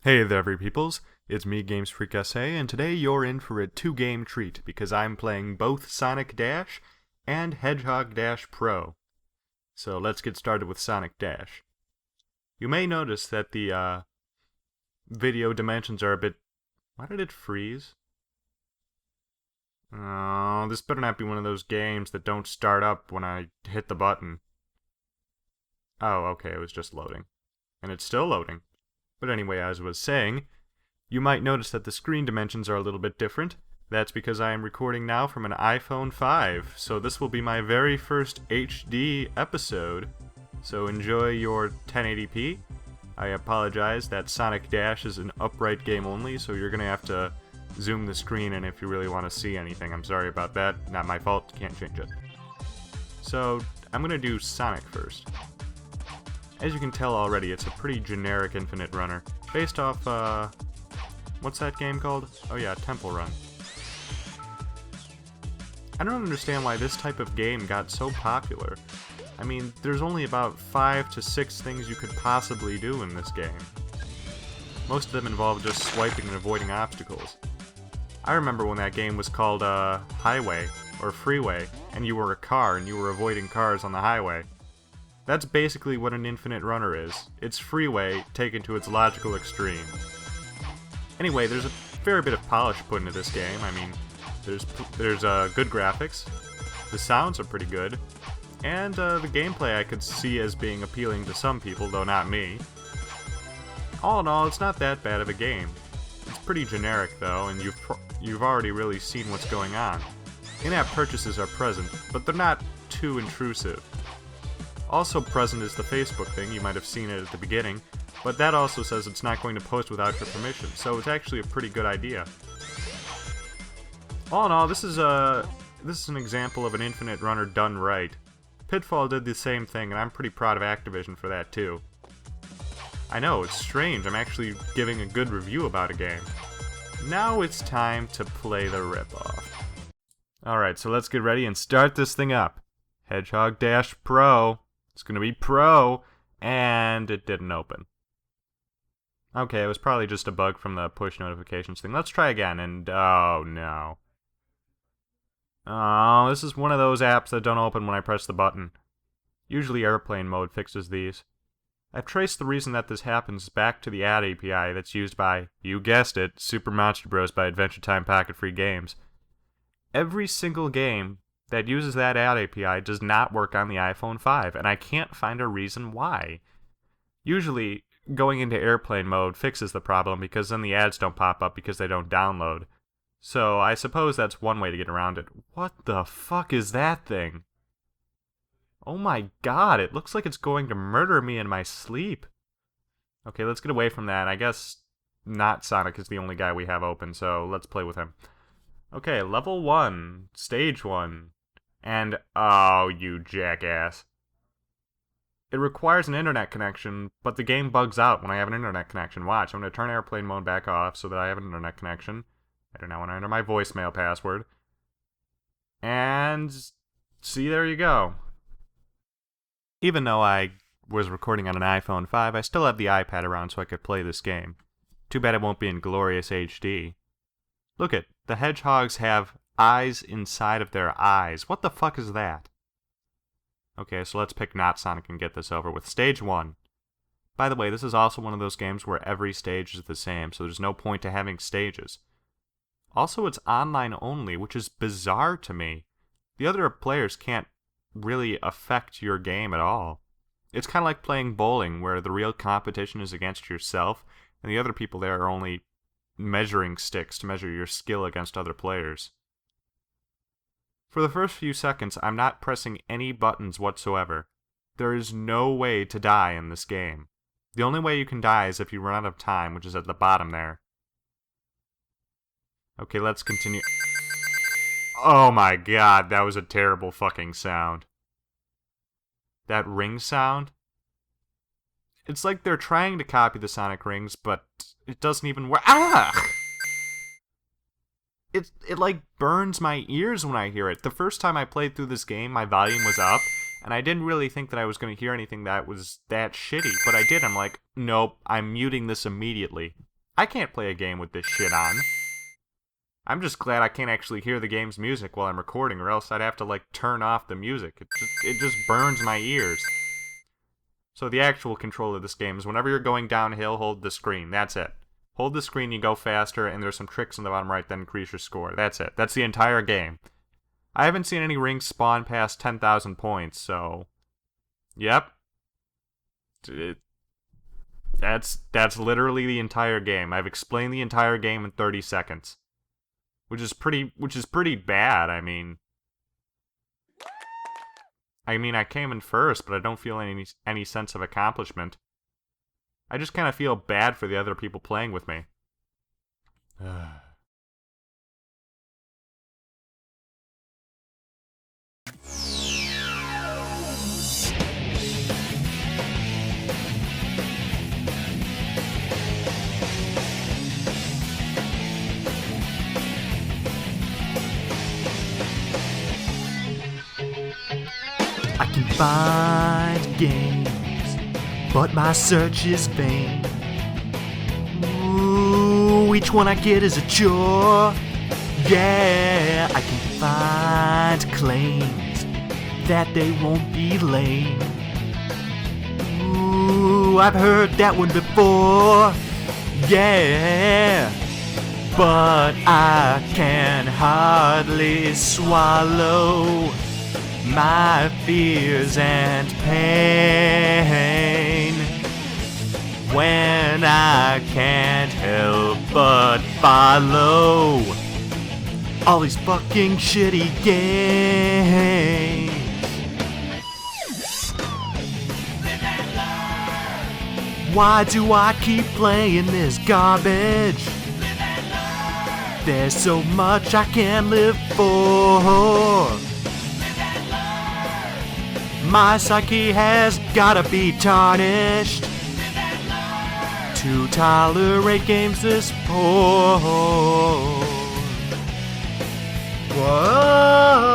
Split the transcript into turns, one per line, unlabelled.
Hey there, every peoples. It's me, Games Freak SA, and today you're in for a two-game treat because I'm playing both Sonic Dash and Hedgehog Dash Pro. So let's get started with Sonic Dash. You may notice that the video dimensions are a bit... Why did it freeze? Oh, this better not be one of those games that don't start up when I hit the button. Oh, okay, it was just loading. And it's still loading. But anyway, as I was saying, you might notice that the screen dimensions are a little bit different. That's because I am recording now from an iPhone 5, so this will be my very first HD episode. So enjoy your 1080p. I apologize that Sonic Dash is an upright game only, so you're going to have to zoom the screen in if you really want to see anything. I'm sorry about that. Not my fault. Can't change it. So I'm going to do Sonic first. As you can tell already, it's a pretty generic infinite runner, based off, what's that game called? Oh yeah, Temple Run. I don't understand why this type of game got so popular. I mean, there's only about 5 to 6 things you could possibly do in this game. Most of them involve just swiping and avoiding obstacles. I remember when that game was called, Highway, or Freeway, and you were a car and you were avoiding cars on the highway. That's basically what an infinite runner is. It's Freeway taken to its logical extreme. Anyway, there's a fair bit of polish put into this game. I mean, there's good graphics, the sounds are pretty good, and the gameplay I could see as being appealing to some people, though not me. All in all, it's not that bad of a game. It's pretty generic though, and you've already really seen what's going on. In-app purchases are present, but they're not too intrusive. Also present is the Facebook thing. You might have seen it at the beginning, but that also says it's not going to post without your permission, so it's actually a pretty good idea. All in all, this is an example of an infinite runner done right. Pitfall did the same thing, and I'm pretty proud of Activision for that too. I know, it's strange, I'm actually giving a good review about a game. Now it's time to play the ripoff. Alright, so let's get ready and start this thing up. Hedgehog Dash Pro. It's gonna be Pro, and it didn't open. Okay, it was probably just a bug from the push notifications thing. Let's try again, and oh no. Oh, this is one of those apps that don't open when I press the button. Usually airplane mode fixes these. I've traced the reason that this happens back to the ad API that's used by, you guessed it, Super Monster Bros. By Adventure Time Pocket Free Games. Every single game that uses that ad API does not work on the iPhone 5, and I can't find a reason why. Usually, going into airplane mode fixes the problem because then the ads don't pop up because they don't download. So I suppose that's one way to get around it. What the fuck is that thing? Oh my god, it looks like it's going to murder me in my sleep. Okay, let's get away from that. I guess not Sonic is the only guy we have open, so let's play with him. Okay, level 1, stage 1. And, oh, you jackass. It requires an internet connection, but the game bugs out when I have an internet connection. Watch, I'm going to turn airplane mode back off so that I have an internet connection. I do not want to enter my voicemail password. And, see, there you go. Even though I was recording on an iPhone 5, I still have the iPad around so I could play this game. Too bad it won't be in glorious HD. Look it, the hedgehogs have eyes inside of their eyes. What the fuck is that? Okay, so let's pick not Sonic and get this over with. Stage 1. By the way, this is also one of those games where every stage is the same, so there's no point to having stages. Also, it's online only, which is bizarre to me. The other players can't really affect your game at all. It's kind of like playing bowling, where the real competition is against yourself, and the other people there are only measuring sticks to measure your skill against other players. For the first few seconds, I'm not pressing any buttons whatsoever. There is no way to die in this game. The only way you can die is if you run out of time, which is at the bottom there. Okay, let's continue. Oh my god, that was a terrible fucking sound. That ring sound? It's like they're trying to copy the Sonic rings, but it doesn't even work. Ah! It like burns my ears when I hear it. The first time I played through this game, my volume was up, and I didn't really think that I was going to hear anything that was that shitty, but I did. I'm like, nope, I'm muting this immediately. I can't play a game with this shit on. I'm just glad I can't actually hear the game's music while I'm recording, or else I'd have to, like, turn off the music. It just burns my ears. So the actual control of this game is whenever you're going downhill, hold the screen. That's it. Hold the screen, you go faster, and there's some tricks in the bottom right that increase your score. That's it. That's the entire game. I haven't seen any rings spawn past 10,000 points, so... Yep. That's literally the entire game. I've explained the entire game in 30 seconds. Which is pretty bad, I mean, I came in first, but I don't feel any sense of accomplishment. I just kind of feel bad for the other people playing with me. I can find games, but my search is vain. Ooh, each one I get is a chore. Yeah, I can find claims that they won't be lame. Ooh, I've heard that one before. Yeah, but I can hardly swallow my fears and pain when I can't help but follow all these fucking shitty games. Why do I keep playing this garbage? There's so much I can't live for. My psyche has gotta be tarnished to tolerate games this poor. Whoa.